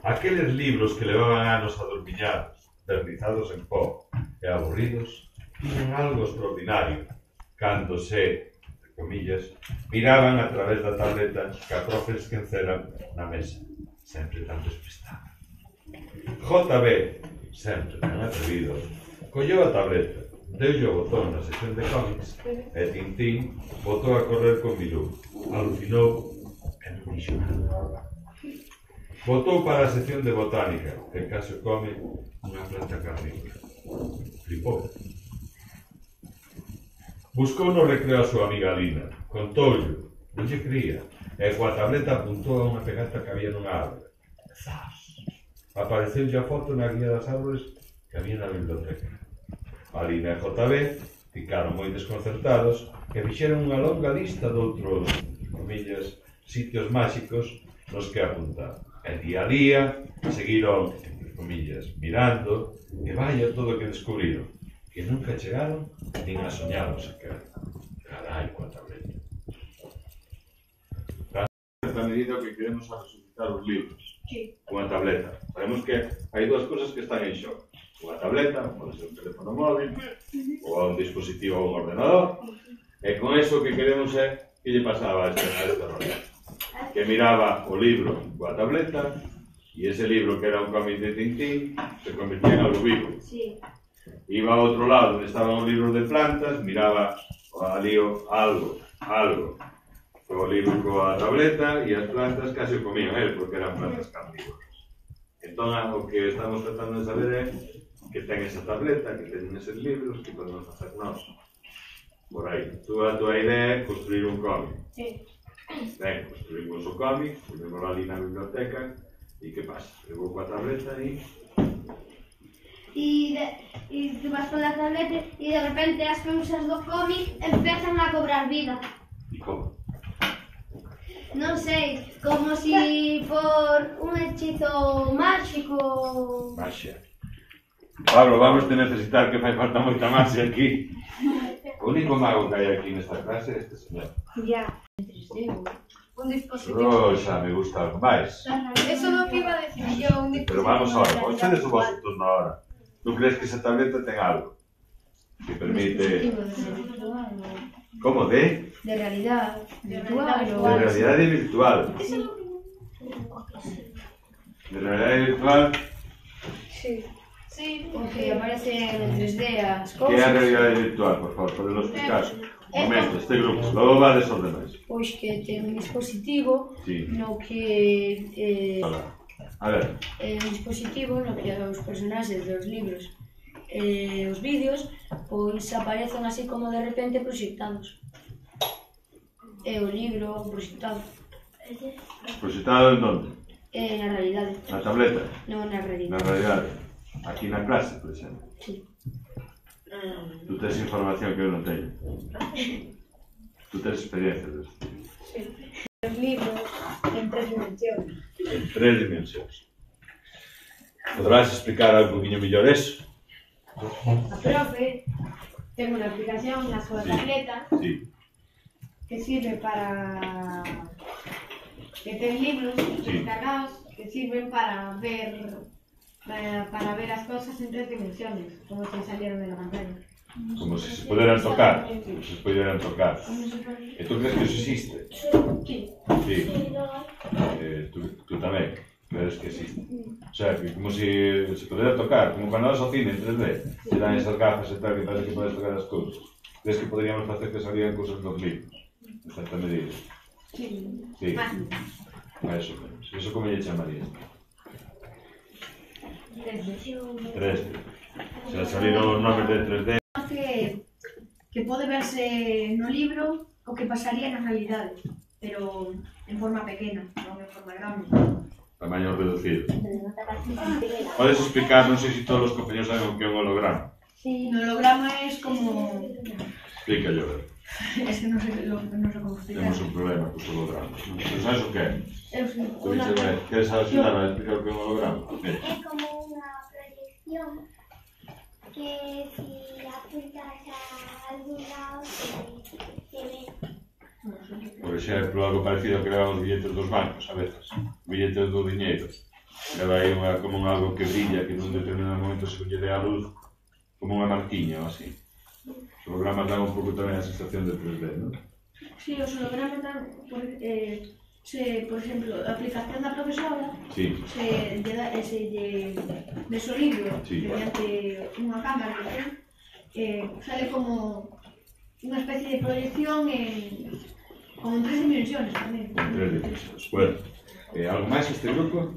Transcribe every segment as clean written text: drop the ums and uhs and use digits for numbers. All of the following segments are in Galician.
Aqueles libros que levaban anos adormiñados, vernizados en pó e aburridos, tiñan algo extraordinario, cando se, entre comillas, miraban a través da tableta que a profe esqueceran na mesa, sempre tan despistada. JB, sempre tan atrevido, colleu a tableta, deulle o botón na sección de cómics e Tintín botou a correr con Milú. Alucinou e non dixo nada. Botou para a sección de botánica, que case come unha planta carnívora. Flipou. Buscou no recreo a súa amiga Lina, contoulle, non lle cría, e coa tableta apuntou a unha pegata que había nunha árbore. Zas! Apareceulle a foto na guía das árbores que había na biblioteca. A Lina e JB ficaron moi desconcertados e fixeron unha longa lista de outros, comillas, sitios máxicos nos que apuntar. E día a día seguiron, entre comillas, mirando e vaya todo o que descubriron, que nunca chegaron nin a soñaron sequer. Carai, coa tableta. A medida que queremos a resucitar os libros, unha tableta. Sabemos que hai dúas cousas que están en xogo. Unha tableta, pode ser un teléfono móvil, ou un dispositivo ou un ordenador, e con eso que queremos é que lle pasaba a este rollo. Que miraba o libro coa tableta, e ese libro que era un cómic de Tintín se convertía en algo vivo. Iba ao outro lado, onde estaban os libros de plantas, miraba ali algo, o libro coa tableta, e as plantas case o comían el, porque eran plantas carnívoras. Entón, o que estamos tratando de saber é que ten esa tableta, que ten eses libros, que podemos facer nós. Por aí, a tua idea é construir un cómic. Ben, construímos o cómic, ponemos ali na biblioteca, e que pasa? Eu vou coa tableta e... E tú vas con la tableta y de repente las cosas do cómic empiezan a cobrar vida. E como? Non sei, como si por un hechizo máxico... Maxia. Pablo, vamos a necesitar que fai falta moita maxia aquí. O único mago que hai aquí nesta clase é este señor. Ya. Un dispositivo. Rosa, me gusta algo máis. Eso é o que iba a decir yo, un dispositivo. Pero vamos ahora, vostedes o vosso turno ahora. ¿Tú crees que esa tableta ten algo que permite... ¿Cómo? ¿De? De realidad virtual. De realidad virtual. ¿De realidad virtual? Sí. Sí. Porque aparecen en 3D as ¿Qué cousas. é a realidad virtual? Por favor, podelo explicar. Un momento, este grupo, logo va desordenais. Pois que ten un dispositivo Sí. no que A ver. un dispositivo no que os personaxes dos libros os vídeos pois aparecen así como de repente proxectados. E o libro proxectado. ¿Proxectado en donde? Na realidade. Na tableta? Non na realidade. Na realidade. Aquí na clase, por exemplo. Sí. Tú tens información que eu non teño. Tú tens experiencia deste. Os libros en 3 dimensións. En 3 dimensións. Podrás explicar algo poquinho mellor eso? A profe ten unha aplicación na súa tableta que sirve para... que ten libros descargados que sirven para ver as cosas en 3 dimensiones, como se salieron de la pantalla. Como si se pudieran tocar. Como si se pudieran tocar. ¿Y tú crees que eso existe? Sí. Sí. Tú tamén crees que existe. O sea, que como si se pudiera tocar, como cuando vas ao cine en 3D, te dan esas gafas e tal, que parece que podes tocar as cousas. Crees que poderíamos facer que salían cousas nos libros? En certa medida. Sí. Sí. Máis ou menos. Eso como lle chamarías? 3D. Se saliron os nomes de 3D. Que pode verse no libro o que pasaría na realidade, pero en forma pequena, non en forma grande. Tamaño reducido. Podes explicar, non sei se todos os compañeros saben o que é un holograma. Sí, un holograma é como... Explícalo, a ver. Es que non sei como explicar. Temos un problema cos hologramas. Non sabes o que é? Eu sei. Queres axudar a explicar o que é un holograma? É como unha proyección que si apuntas a algún lado se ve. Por exemplo, algo parecido ao que levan os billetes dos bancos, a veces. Billetes do diñeiro. leva aí como un algo que brilla, que nun determinado momento se lle dé a luz, como unha marquiña ou así. Os hologramas dan un pouco tamén a sensación de 3D, non? Sí, os hologramas dan, por exemplo, a aplicación da profesora Sí. se lle ves o libro mediante unha cámara que sale como unha especie de proyección como en 3 dimensiones tamén. En 3 dimensiones. Bueno, algo máis este grupo?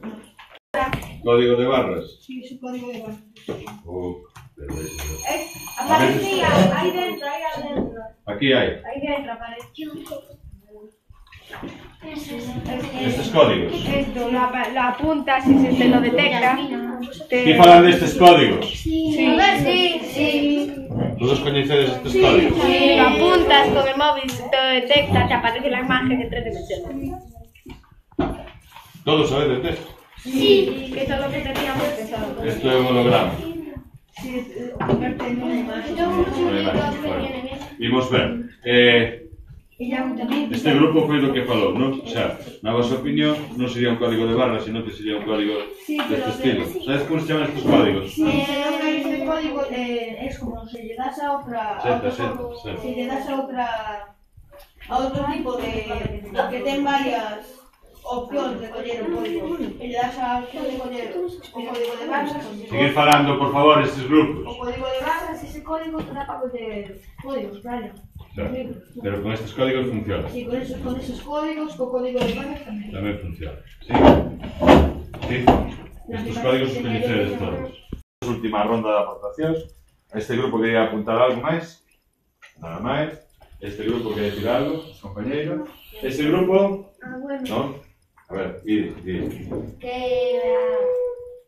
Código de barras? Sí, ese código de barras. Aparece ahí dentro, ahí adentro. Aquí hai. Ahí dentro aparece. Estes códigos. Esto lo apuntas y se te lo detecta. Que falan destes códigos? Sí. A ver, sí. Todos coñecedes estes códigos? Sí, lo apuntas con el móvil, se te lo detecta, te aparece la imagen en 3 dimensiones. Todos sabedes desto? Sí, que esto es lo que teníamos pensado. Esto é un holograma. Sí, convierte en una imagen. Vimos ver. Y ya también. Este grupo foi do que falou, non? O sea, na vosa opinión, non sería un código de barras, sino que sería un código deste estilo. Sabes como se chaman estes códigos? Sí, este código es como si le das a otra. Si le das a otro tipo de. que ten varias opcións de coller un código. Y le das a opción de coller un código de barras. Seguir falando, por favor, estes grupos. O código de barras, ese código te da para coller códigos, claro. Claro, pero con estes códigos funciona. Sí, con esos códigos, con código de barras tamén. Tamén funciona. Sí. Sí. Estes códigos os coñecedes todos. Última ronda de aportacións. Este grupo quería apuntar algo máis. Nada máis. Este grupo quería decir algo, compañeros. Este grupo... Non? A ver, dile. Que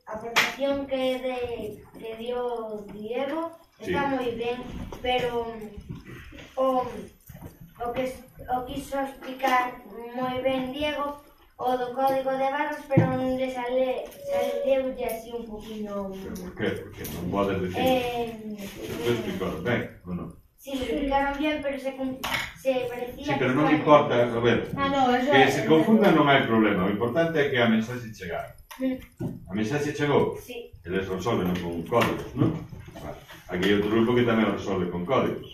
a aportación que dio Diego está moi ben, pero o quiso explicar moi ben Diego o do código de barras, pero non le saleulle así un poquinho... Por qué? Porque non podes decir. Te explicaron ben, ou non? Sí, lo explicaron bien, pero se parecía... Sí, pero non importa, a ver, que se confundan non hai problema, o importante é que a mensaxe chegara. A mensaxe chegou? Sí. Eles resolven con códigos, non? Vale. Aquí hai outro grupo que tamén o resolve con códigos.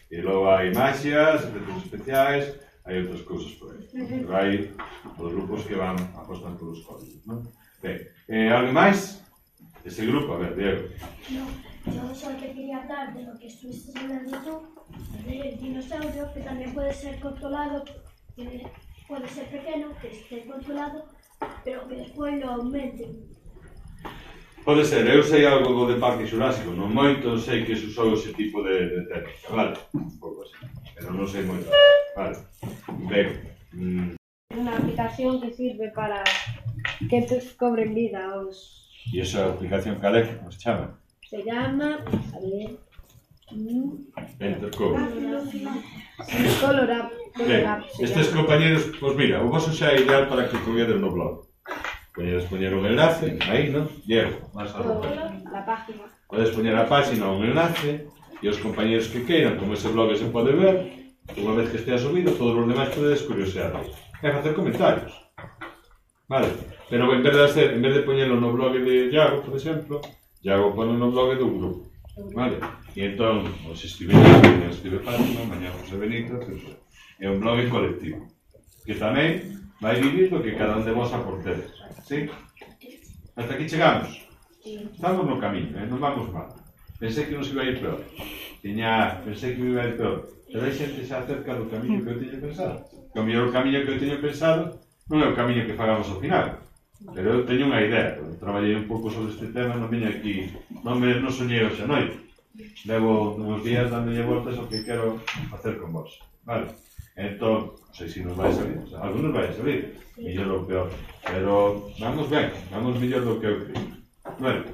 E logo hai magias, efectos especiais, hai outras cousas por aí. Pero hai os grupos que van apostan polos códigos, non? Ben, algo máis? Ese grupo, a ver, Diego. Yo solo te quería hablar de lo que estuviste hablando tú, del dinosaurio, que también puede ser controlado, puede ser pequeño, que esté controlado, pero que después lo aumenten. Pode ser, eu sei algo do de Parque Xurásico, non moito sei que se usou ese tipo de técnica, vale? Un pouco así, pero non sei moito. Vale, ben. Una aplicación que sirve para que te cobren vida os... E esa aplicación cal é? Como se chama? Se llama... a ver... Entercode. Color App. Estes compañeros, pois mira, o vosso xa é ideal para que o colledes no blog. Podes poñer un enlace, aí, non? Diego, vas a la página. Podes poñer a página un enlace e os compañeros que queiran, como ese blog se pode ver, unha vez que estea subido, todos os demais podedes curiosear aí. E facer comentarios. Vale? Pero en vez de poñelo no blog de Iago, por exemplo, Iago pone no blog do grupo. Vale? E entón, os escribe Fátima, mañá José Benito, é un blog colectivo, que tamén vai vivir do que cada un de vos aportedes. Sí? Hasta aquí chegamos. Estamos no camiño, non vamos mal. Pensei que non se iba a ir peor. Pensei que me iba a ir peor. Pero hai xente xa cerca do camiño que eu teño pensado. Que o mellor camiño que eu teño pensado non é o camiño que fagamos ao final. Pero eu teño unha idea. Traballei un pouco sobre este tema, non viña aquí, non soñei hoxe a noite. Levo uns días dándolle voltas ao que quero facer con vos. Vale? Entón, non sei se nos vai salir, o sea, algunos vai salir, mellor ou peor, pero vamos ben, vamos mellor do que eu creo. Bueno,